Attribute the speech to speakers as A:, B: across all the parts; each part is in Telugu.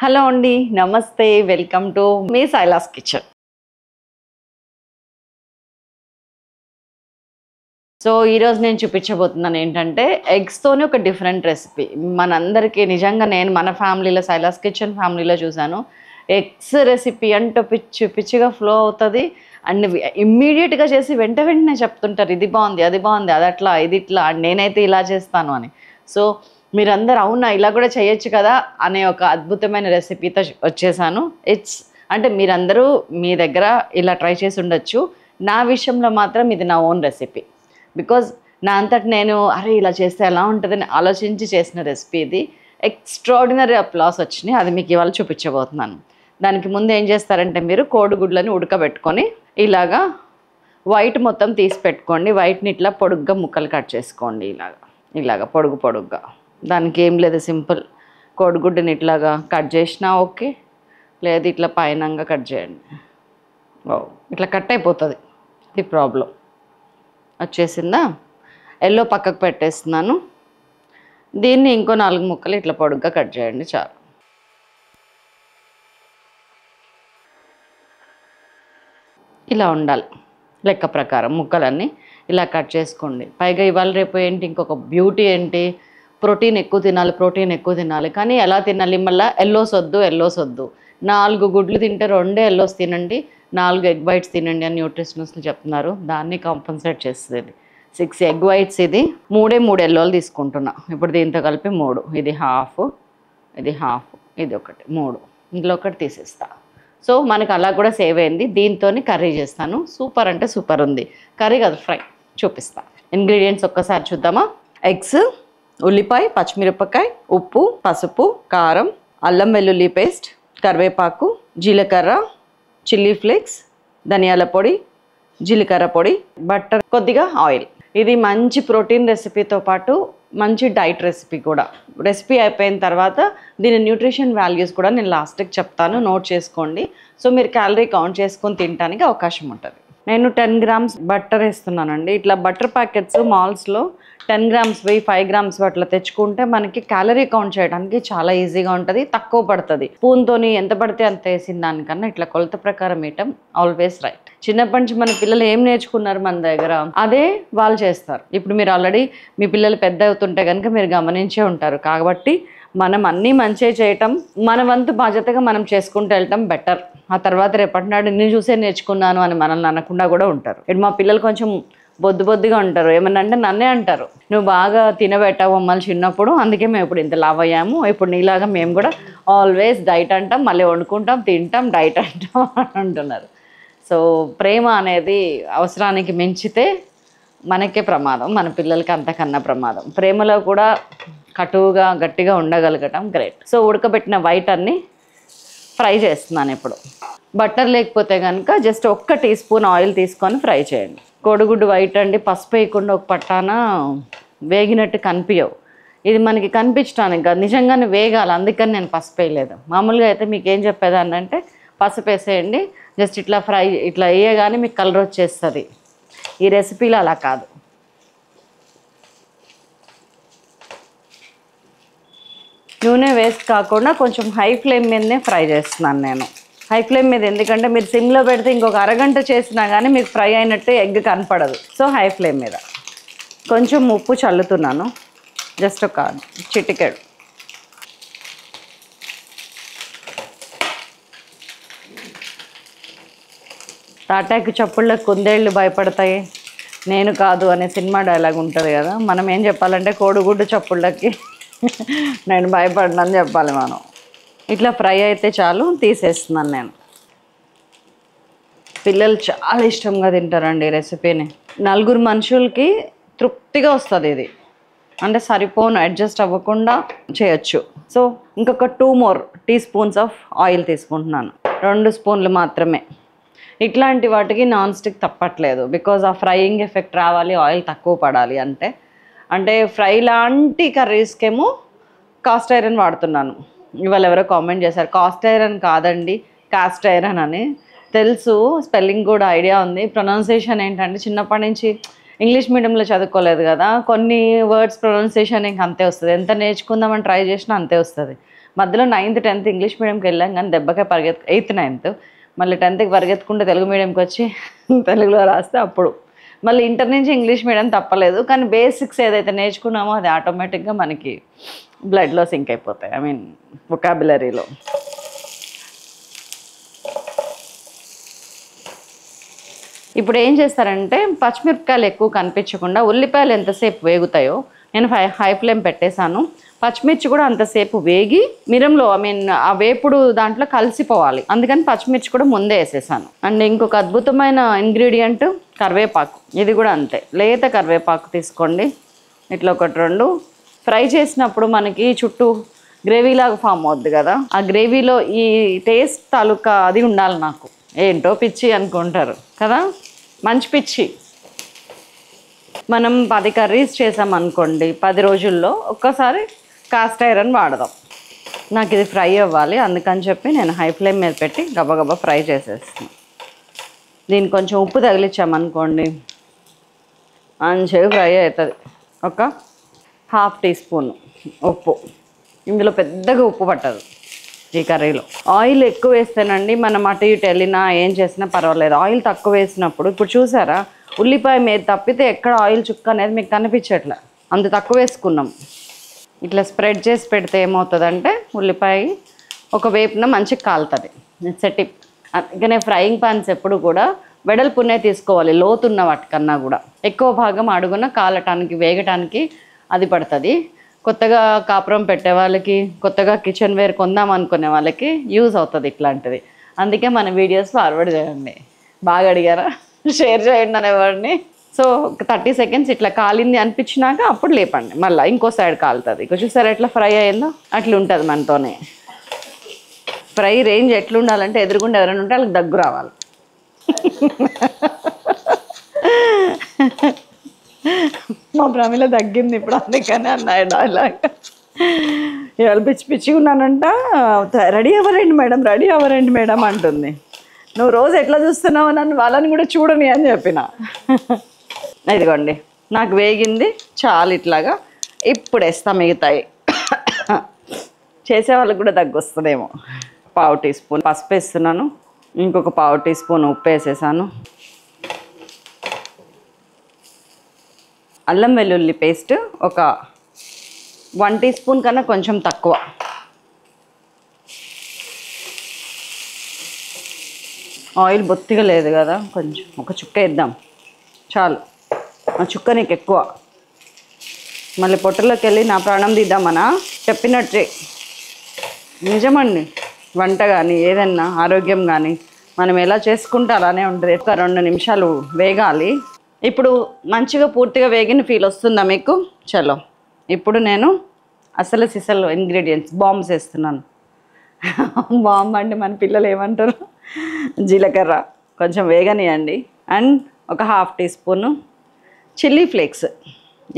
A: హలో అండి, నమస్తే, welcome to me Silas kitchen. So ఈరోజు నేను చూపించబోతున్నాను ఏంటంటే ఎగ్స్తోనే ఒక డిఫరెంట్ రెసిపీ. మనందరికీ నిజంగా నేను మన ఫ్యామిలీలో సైలాస్ కిచెన్ ఫ్యామిలీలో చూశాను. ఎగ్స్ రెసిపీ అంటే పిచ్చిగా ఫ్లో అవుతుంది అండ్ ఇమ్మీడియట్గా చేసి వెంటనే చెప్తుంటారు, ఇది బాగుంది, అది బాగుంది, అది అట్లా, ఇది ఇట్లా, నేనైతే ఇలా చేస్తాను అని. సో మీరందరూ అవునా ఇలా కూడా చేయొచ్చు కదా అనే ఒక అద్భుతమైన రెసిపీతో వచ్చేసాను. అంటే మీరందరూ మీ దగ్గర ఇలా ట్రై చేసి ఉండొచ్చు. నా విషయంలో మాత్రం ఇది నా ఓన్ రెసిపీ. బికాజ్ నా అంతటి నేను అరే ఇలా చేస్తే ఎలా ఉంటుందని ఆలోచించి చేసిన రెసిపీ ఇది. ఎక్స్ట్రాడినరీ అప్లాస్ వచ్చినాయి, అది మీకు ఇవాళ చూపించబోతున్నాను. దానికి ముందు ఏం చేస్తారంటే మీరు కోడిగుడ్లని ఉడకబెట్టుకొని ఇలాగా వైట్ మొత్తం తీసి పెట్టుకోండి. వైట్ని ఇట్లా పొడుగ్గా ముక్కలు కట్ చేసుకోండి, ఇలాగా పొడుగ్గా. దానికి ఏం లేదు, సింపుల్. కోడిగుడ్డుని ఇట్లాగా కట్ చేసినా ఓకే, లేదు ఇట్లా పైనంగా కట్ చేయండి. ఇట్లా కట్ అయిపోతుంది, ఇది ప్రాబ్లం. వచ్చేసిందా? ఎల్లో పక్కకు పెట్టేస్తున్నాను. దీన్ని ఇంకో 4 ముక్కలు ఇట్లా పొడుగ్గా కట్ చేయండి, చాలు. ఇలా ఉండాలి లెక్క ప్రకారం ముక్కలన్నీ ఇలా కట్ చేసుకోండి. పైగా ఇవాళ రేపు ఏంటి ఇంకొక బ్యూటీ ఏంటి, ప్రోటీన్ ఎక్కువ తినాలి. కానీ ఎలా తినాలి? మళ్ళీ ఎల్లోస్ వద్దు. 4 గుడ్లు తింటే 2 ఎల్లోస్ తినండి, 4 ఎగ్ వైట్స్ తినండి అని న్యూట్రిషనిస్టులు చెప్తున్నారు. దాన్ని కాంపన్సేట్ చేస్తుంది. 6 ఎగ్ వైట్స్, ఇది 3 ఎల్లోలు తీసుకుంటున్నా ఇప్పుడు. దీంతో కలిపి 3, ఇది హాఫ్, ఇది ఒకటి, 3. ఇందులో ఒకటి తీసేస్తా. సో మనకు అలా కూడా సేవ్ అయింది. దీంతో కర్రీ చేస్తాను. సూపర్ అంటే సూపర్ ఉంది. కర్రీ కాదు, ఫ్రై చూపిస్తా. ఇంగ్రీడియంట్స్ ఒక్కసారి చూద్దామా? ఎగ్స్, ఉల్లిపాయ, పచ్చిమిరపకాయ, ఉప్పు, పసుపు, కారం, అల్లం వెల్లుల్లి పేస్ట్, కరివేపాకు, జీలకర్ర, చిల్లీ ఫ్లేక్స్, ధనియాల పొడి, జీలకర్ర పొడి, బట్టర్, కొద్దిగా ఆయిల్. ఇది మంచి ప్రోటీన్ రెసిపీతో పాటు మంచి డైట్ రెసిపీ కూడా. రెసిపీ అయిపోయిన తర్వాత దీని న్యూట్రిషన్ వాల్యూస్ కూడా నేను లాస్ట్కి చెప్తాను, నోట్ చేసుకోండి. సో మీరు క్యాలరీ కౌంట్ చేసుకొని తినడానికి అవకాశం ఉంటుంది. నేను 10 గ్రామ్స్ బట్టర్ వేస్తున్నానండి. ఇట్లా బటర్ ప్యాకెట్స్ మాల్స్లో 10 గ్రామ్స్ 5 గ్రామ్స్ అట్లా తెచ్చుకుంటే మనకి క్యాలరీ కౌంట్ చేయడానికి చాలా ఈజీగా ఉంటుంది, తక్కువ పడుతుంది. స్పూన్తోని ఎంత పడితే అంత వేసిన దానికన్నా ఇట్లా కొలత ప్రకారం వేయటం ఆల్వేస్ రైట్. చిన్నప్పటి నుంచి మన పిల్లలు ఏం నేర్చుకున్నారు మన దగ్గర, అదే వాళ్ళు చేస్తారు. ఇప్పుడు మీరు ఆల్రెడీ మీ పిల్లలు పెద్ద అవుతుంటే కనుక మీరు గమనించే ఉంటారు. కాబట్టి మనం అన్నీ మంచిగా చేయటం, మన వంతు బాధ్యతగా మనం చేసుకుంటూ వెళ్ళటం బెటర్. ఆ తర్వాత రేపటి నాడు నేను చూసే నేర్చుకున్నాను అని మనల్ని అనకుండా కూడా ఉంటారు. ఇప్పుడు మా పిల్లలు కొంచెం బొద్దుగా ఉంటారు. ఏమన్నా అంటే నన్నే అంటారు, నువ్వు బాగా తినబెట్టావు మమ్మల్ని చిన్నప్పుడు, అందుకే మేము ఇప్పుడు ఇంత లావ్ అయ్యాము. ఇప్పుడు నీలాగా మేము కూడా ఆల్వేస్ డైట్ అంటాం, మళ్ళీ వండుకుంటాం, తింటాం, డైట్ అంటాం అంటున్నారు. సో ప్రేమ అనేది అవసరానికి మించితే మనకే ప్రమాదం, మన పిల్లలకి అంతకన్నా ప్రమాదం. ప్రేమలో కూడా కటువుగా గట్టిగా ఉండగలగటం గ్రేట్. సో ఉడకబెట్టిన వైట్ అన్ని ఫ్రై చేస్తున్నాను ఇప్పుడు. బట్టర్ లేకపోతే కనుక జస్ట్ 1 టీ స్పూన్ ఆయిల్ తీసుకొని ఫ్రై చేయండి. కోడిగుడ్డు వైట్ అండి, పసుపు వేయకుండా ఒక పట్టాన వేగినట్టు కనిపించవు. ఇది మనకి కనిపించడానికి కాదు, నిజంగానే వేగాలి, అందుకని నేను పసుపు వేయలేదు. మామూలుగా అయితే మీకు ఏం చెప్పేదాన్ని అంటే పసుపు వేసేయండి, జస్ట్ ఇట్లా ఫ్రై ఇట్లా వేయగానే మీకు కలర్ వచ్చేస్తుంది. ఈ రెసిపీలో అలా కాదు. నూనె వేస్ట్ కాకుండా కొంచెం హై ఫ్లేమ్ మీదనే ఫ్రై చేస్తున్నాను నేను. హై ఫ్లేమ్ మీద ఎందుకంటే మీరు సిమ్లో పెడితే ఇంకొక అరగంట చేసినా కానీ మీకు ఫ్రై అయినట్టు ఎగ్ కనపడదు. సో హై ఫ్లేమ్ మీద. కొంచెం ఉప్పు చల్లుతున్నాను, జస్ట్ ఒక చిటికెడు. తాటాకు చప్పుళ్ళకి కుందేళ్ళు భయపడతాయి, నేను కాదు అనే సినిమా డైలాగ్ ఉంటుంది కదా. మనం ఏం చెప్పాలంటే కోడిగుడ్డు చప్పుళ్ళకి నేను భయపడనని చెప్పాలి మనం. ఇట్లా ఫ్రై అయితే చాలు, తీసేస్తున్నాను నేను. పిల్లలు చాలా ఇష్టంగా తింటారండి ఈ రెసిపీని. 4 మనుషులకి తృప్తిగా వస్తుంది ఇది. అంటే సరిపోను, అడ్జస్ట్ అవ్వకుండా చేయొచ్చు. సో ఇంకొక 2 more teaspoons of oil తీసుకుంటున్నాను. 2 స్పూన్లు మాత్రమే. ఇట్లాంటి వాటికి నాన్ స్టిక్ తప్పట్లేదు, బికాజ్ ఆ ఫ్రైయింగ్ ఎఫెక్ట్ రావాలి, ఆయిల్ తక్కువ పడాలి. అంటే ఫ్రై లాంటి కర్రీస్కేమో కాస్ట్ ఐరన్ వాడుతున్నాను. ఇవాళ ఎవరో కామెంట్ చేశారు, కాస్ట్ ఐరన్ కాదండి కాస్ట్ ఐరన్ అని. తెలుసు, స్పెల్లింగ్ కూడా ఐడియా ఉంది. ప్రొనౌన్సియేషన్ ఏంటంటే చిన్నప్పటి నుంచి ఇంగ్లీష్ మీడియంలో చదువుకోలేదు కదా, కొన్ని వర్డ్స్ ప్రొనౌన్సియేషన్ ఇంక అంతే వస్తుంది. ఎంత నేర్చుకుందామని ట్రై చేసినా అంతే వస్తుంది. మధ్యలో 9th 10th ఇంగ్లీష్ మీడియంకి వెళ్ళాం కానీ దెబ్బకే 8th 9th మళ్ళీ 10th పరిగెత్తుకుంటే తెలుగు మీడియంకి వచ్చి తెలుగులో రాస్తే అప్పుడు మళ్ళీ ఇంటర్ నుంచి ఇంగ్లీష్ మీడియం తప్పలేదు. కానీ బేసిక్స్ ఏదైతే నేర్చుకున్నామో అది ఆటోమేటిక్గా మనకి బ్లడ్లో సింక్ అయిపోతాయి, ఐ మీన్ వొకాబులరీలో. ఇప్పుడు ఏం చేస్తారంటే పచ్చిమిరపకాయలు ఎక్కువ కనిపించకుండా ఉల్లిపాయలు ఎంతసేపు వేగుతాయో నేను హై ఫ్లేమ్ పెట్టేశాను. పచ్చిమిర్చి కూడా అంతసేపు వేగి మిరంలో ఐ మీన్ ఆ వేపుడు దాంట్లో కలిసిపోవాలి, అందుకని పచ్చిమిర్చి కూడా ముందే వేసేసాను. అండ్ ఇంకొక అద్భుతమైన ఇంగ్రీడియంట్ కరివేపాకు. ఇది కూడా అంతే, లేత కరివేపాకు తీసుకోండి. ఇట్లా 1-2 ఫ్రై చేసినప్పుడు మనకి చుట్టూ గ్రేవీలాగా ఫామ్ అవుద్ది కదా, ఆ గ్రేవీలో ఈ టేస్ట్ తాలూకా అది ఉండాలి. నాకు ఏంటో పిచ్చి అనుకుంటారు కదా, మంచి పిచ్చి. మనం 10 కర్రీస్ చేసామనుకోండి 10 రోజుల్లో ఒక్కసారి కాస్ట్ ఐరన్ వాడదాం. నాకు ఇది ఫ్రై అవ్వాలి, అందుకని చెప్పి నేను హై ఫ్లేమ్ మీద పెట్టి గబగబా ఫ్రై చేసేస్తాను. దీనికి కొంచెం ఉప్పు తగిలించామనుకోండి మంచిగా ఫ్రై అవుతుంది. ఒక 1/2 టీ స్పూన్ ఉప్పు, ఇందులో పెద్దగా ఉప్పు పట్టదు ఈ కర్రీలో. ఆయిల్ ఎక్కువ వేస్తేనండి మనం అటు ఇటు వెళ్ళినా ఏం చేసినా పర్వాలేదు. ఆయిల్ తక్కువ వేసినప్పుడు ఇప్పుడు చూసారా ఉల్లిపాయ మీద తప్పితే ఎక్కడ ఆయిల్ చుక్క అనేది మీకు కనిపించట్లే, అంత తక్కువ వేసుకున్నాం. ఇట్లా స్ప్రెడ్ చేసి పెడితే ఏమవుతుందంటే ఉల్లిపాయ ఒక వేపున మంచిగా కాలుతుంది. సెట్. అందుకనే ఫ్రైయింగ్ పాన్స్ ఎప్పుడు కూడా వెడల్పునే తీసుకోవాలి, లోతున్న వాటికన్నా కూడా. ఎక్కువ భాగం అడుగున కాలటానికి వేగటానికి అది పడుతుంది. కొత్తగా కాపురం పెట్టే వాళ్ళకి, కొత్తగా కిచెన్ వేర్ కొందాం అనుకునే వాళ్ళకి యూజ్ అవుతుంది ఇట్లాంటిది. అందుకే మన వీడియోస్ ఫార్వర్డ్ చేయండి. బాగా అడిగారా, షేర్ చేయండి అనేవాడిని. సో 30 సెకండ్స్ ఇట్లా కాలింది అనిపించినాక అప్పుడు లేపండి, మళ్ళీ ఇంకో సైడ్ కాలుతుంది. ఇక చూసారా ఎట్లా ఫ్రై అయ్యిందో, అట్లా ఉంటుంది మనతోనే. ఫ్రై రేంజ్ ఎట్లా ఉండాలంటే ఎదురుగుండా ఎవరైనా ఉంటే వాళ్ళకి దగ్గు రావాలి. మా ప్రమిళ తగ్గింది ఇప్పుడు, అందుకని అన్నాయి డైలాగ్. ఇవాళ పిచ్చి పిచ్చిగా ఉన్నానంట. రెడీ అవ్వరండి మేడం అంటుంది. నువ్వు రోజు ఎట్లా చూస్తున్నావు నన్ను, వాళ్ళని కూడా చూడని అని చెప్పిన. ఇదిగోండి నాకు వేగింది చాలు. ఇట్లాగా ఇప్పుడు వేస్తా మిగతాయి. చేసే వాళ్ళకి కూడా దగ్గు వస్తుందేమో. 1/2 టీ స్పూన్ పసుపు వేస్తున్నాను, ఇంకొక 1/2 టీ స్పూన్ ఉప్పు వేసేసాను. అల్లం వెల్లుల్లి పేస్ట్ ఒక 1 టీ స్పూన్ కన్నా కొంచెం తక్కువ. ఆయిల్ బొత్తిగా లేదు కదా, కొంచెం ఒక చుక్క వేద్దాం చాలు. ఆ చుక్క నీకు ఎక్కువ, మళ్ళీ పొట్టలోకి వెళ్ళి నా ప్రాణం తీద్దామనా చెప్పినట్టే. నిజమండి, వంట కానీ ఏదన్నా ఆరోగ్యం కానీ మనం ఎలా చేసుకుంటే అలానే ఉంటుంది. ఒక 2 నిమిషాలు వేగాలి. ఇప్పుడు మంచిగా పూర్తిగా వేగిన ఫీల్ వస్తుందా మీకు? చలో ఇప్పుడు నేను అసలు సిసలు ఇంగ్రీడియంట్స్ బాంబ్స్ వేస్తున్నాను. బాంబ్ అంటే మన పిల్లలు ఏమంటారు, జీలకర్ర కొంచెం వేగనియండి. అండ్ ఒక 1/2 టీ స్పూను చిల్లీ ఫ్లేక్స్,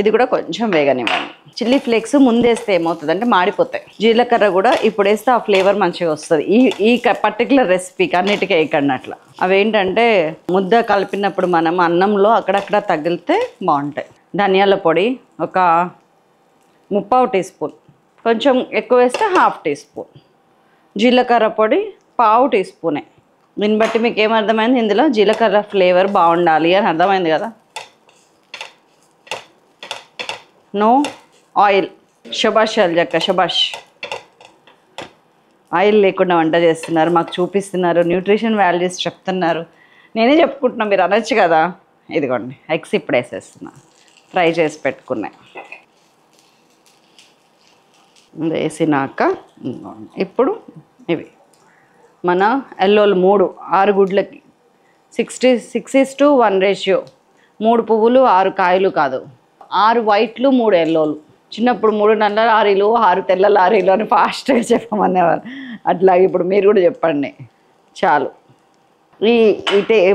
A: ఇది కూడా కొంచెం వేగనివ్వండి. చిల్లీ ఫ్లేక్స్ ముందేస్తే ఏమవుతుందంటే మాడిపోతాయి. జీలకర్ర కూడా ఇప్పుడు వేస్తే ఆ ఫ్లేవర్ మంచిగా వస్తుంది. ఈ పర్టికులర్ రెసిపీకి అన్నిటికీ వేయకండి అట్లా. అవేంటంటే ముద్ద కలిపినప్పుడు మనం అన్నంలో అక్కడక్కడ తగిలితే బాగుంటాయి. ధనియాల పొడి ఒక 3/4 టీ స్పూన్, కొంచెం ఎక్కువ వేస్తే 1/2 టీ స్పూన్. జీలకర్ర పొడి 1/2 టీ స్పూనే. దీన్ని బట్టి మీకు ఏమర్థమైంది, ఇందులో జీలకర్ర ఫ్లేవర్ బాగుండాలి అని అర్థమైంది కదా. No oil. శబాష్ అల్జక్క, శబాష్. ఆయిల్ లేకుండా వంట చేస్తున్నారు, మాకు చూపిస్తున్నారు, న్యూట్రిషన్ వాల్యూస్ చెప్తున్నారు. నేనే చెప్పుకుంటున్నా, మీరు అనొచ్చు కదా. ఇదిగోండి ఎగ్స్ ఇప్పుడు వేసేస్తున్నా, ఫ్రై చేసి పెట్టుకున్నాయి. వేసినాక ఇప్పుడు ఇవి మన ఎల్లోలు 6 గుడ్లకి 6:1 రేషియో. 3 పువ్వులు 6 కాయలు కాదు, 6 వైట్లు 3 ఎల్లోలు. చిన్నప్పుడు 3 నల్ల లారీలు 6 తెల్ల లారీలు అని ఫాస్ట్గా చెప్పమనేవారు. అట్లాగే ఇప్పుడు మీరు కూడా చెప్పండి చాలు.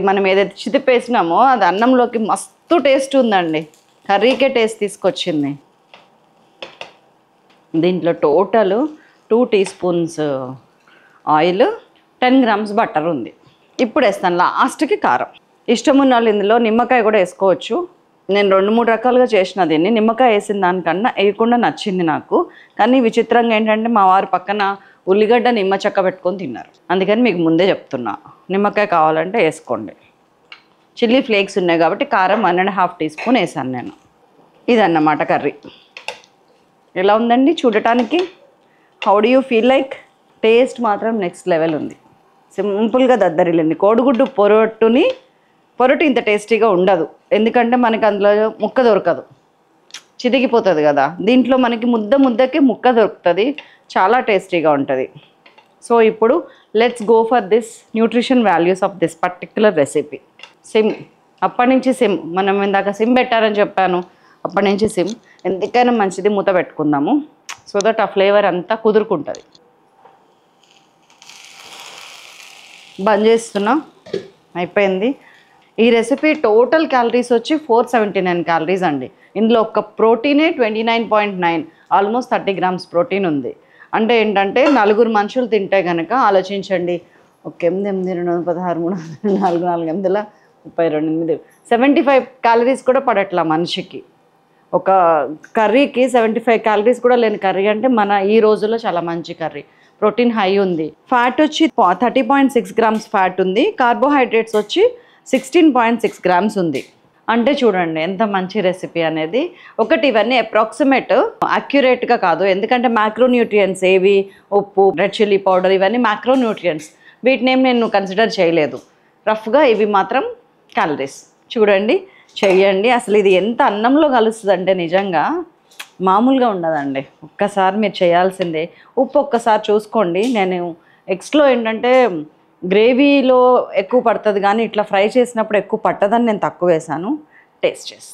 A: మనం ఏదైతే చితిపేసినామో అది అన్నంలోకి మస్తు టేస్ట్ ఉందండి, కర్రీకే టేస్ట్ తీసుకొచ్చింది. దీంట్లో total 2 teaspoons oil, 10 grams butter ఉంది. ఇప్పుడు వేస్తాను లాస్ట్కి కారం. ఇష్టం ఉన్న వాళ్ళు ఇందులో నిమ్మకాయ కూడా వేసుకోవచ్చు, నేను 2-3 రకాలుగా చేసిన దీన్ని. నిమ్మకాయ వేసిన దానికన్నా వేయకుండా నచ్చింది నాకు. కానీ విచిత్రంగా ఏంటంటే మా వారు పక్కన ఉల్లిగడ్డ నిమ్మ చెక్క పెట్టుకొని తిన్నారు. అందుకని మీకు ముందే చెప్తున్నా, నిమ్మకాయ కావాలంటే వేసుకోండి. చిల్లీ ఫ్లేక్స్ ఉన్నాయి కాబట్టి కారం 1.5 టీ స్పూన్ వేసాను నేను. ఇదన్నమాట కర్రీ. ఎలా ఉందండి చూడటానికి? How do you feel like? Taste మాత్రం నెక్స్ట్ లెవెల్ ఉంది. సింపుల్గా దద్దరిల్లింది. కోడిగుడ్డు పొరటు ఇంత టేస్టీగా ఉండదు, ఎందుకంటే మనకి అందులో ముక్క దొరకదు, చితికిపోతుంది కదా. దీంట్లో మనకి ముద్దకి ముక్క దొరుకుతుంది, చాలా టేస్టీగా ఉంటుంది. సో ఇప్పుడు let's go for this nutrition values of this particular recipe. SIM, అప్పటి నుంచి సిమ్. మనం ఇందాక సిమ్ పెట్టారని చెప్పాను, అప్పటి నుంచి సిమ్. ఎందుకైనా మంచిది మూత పెట్టుకుందాము, సో దట్ ఆ ఫ్లేవర్ అంతా కుదురుకుంటుంది. బంద్ చేస్తున్నా, అయిపోయింది. ఈ రెసిపీ టోటల్ క్యాలరీస్ వచ్చి 479 క్యాలరీస్ అండి. ఇందులో ఒక్క ప్రోటీనే 29.9, ఆల్మోస్ట్ 30 గ్రామ్స్ ప్రోటీన్ ఉంది. అంటే ఏంటంటే 4 మనుషులు తింటే కనుక ఆలోచించండి, ఒక 8, 8, 2, 16, 3, 4, 4, 8, 32, 75 క్యాలరీస్ కూడా పడట్లా మనిషికి. ఒక కర్రీకి 75 క్యాలరీస్ కూడా లేని కర్రీ అంటే మన ఈ రోజుల్లో చాలా మంచి కర్రీ. ప్రోటీన్ హై ఉంది. ఫ్యాట్ వచ్చి 30.6 గ్రామ్స్ ఫ్యాట్ ఉంది. కార్బోహైడ్రేట్స్ వచ్చి 16.6 గ్రామ్స్ ఉంది. అంటే చూడండి ఎంత మంచి రెసిపీ అనేది. ఒకటి ఇవన్నీ అప్రాక్సిమేట్, అక్యురేట్గా కాదు, ఎందుకంటే మ్యాక్రోన్యూట్రియంట్స్ ఏవి, ఉప్పు, రెడ్ చిల్లీ పౌడర్, ఇవన్నీ మ్యాక్రోన్యూట్రియంట్స్. వీటిని నేను కన్సిడర్ చేయలేదు. రఫ్గా ఇవి మాత్రం క్యాలరీస్. చూడండి, చెయ్యండి. అసలు ఇది ఎంత అన్నంలో కలుస్తుంది అంటే నిజంగా మామూలుగా ఉండదండి. ఒక్కసారి మీరు చేయాల్సిందే. ఉప్పు ఒక్కసారి చూసుకోండి. నేను ఎగ్స్లో ఏంటంటే గ్రేవీలో ఎక్కువ పడుతుంది కానీ ఇట్లా ఫ్రై చేసినప్పుడు ఎక్కువ పట్టదని నేను తక్కువ వేసాను. టేస్ట్ చేసి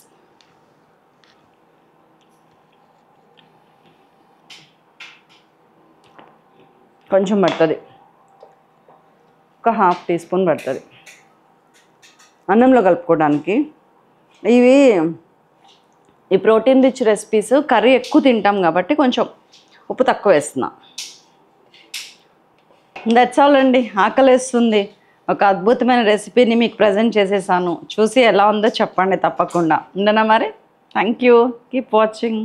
A: కొంచెం పడుతుంది, ఒక 1/2 టీ స్పూన్ పడుతుంది అన్నంలో కలుపుకోవడానికి. ఈ ప్రోటీన్ రిచ్ రెసిపీస్ కర్రీ ఎక్కువ తింటాం కాబట్టి కొంచెం ఉప్పు తక్కువ వేస్తున్నా. దట్స్ ఆల్ అండి. ఆకలేస్తుంది. ఒక అద్భుతమైన రెసిపీని మీకు ప్రజెంట్ చేసేసాను. చూసి ఎలా ఉందో చెప్పండి తప్పకుండా. ఉండనా మరి? Thank you. Keep watching.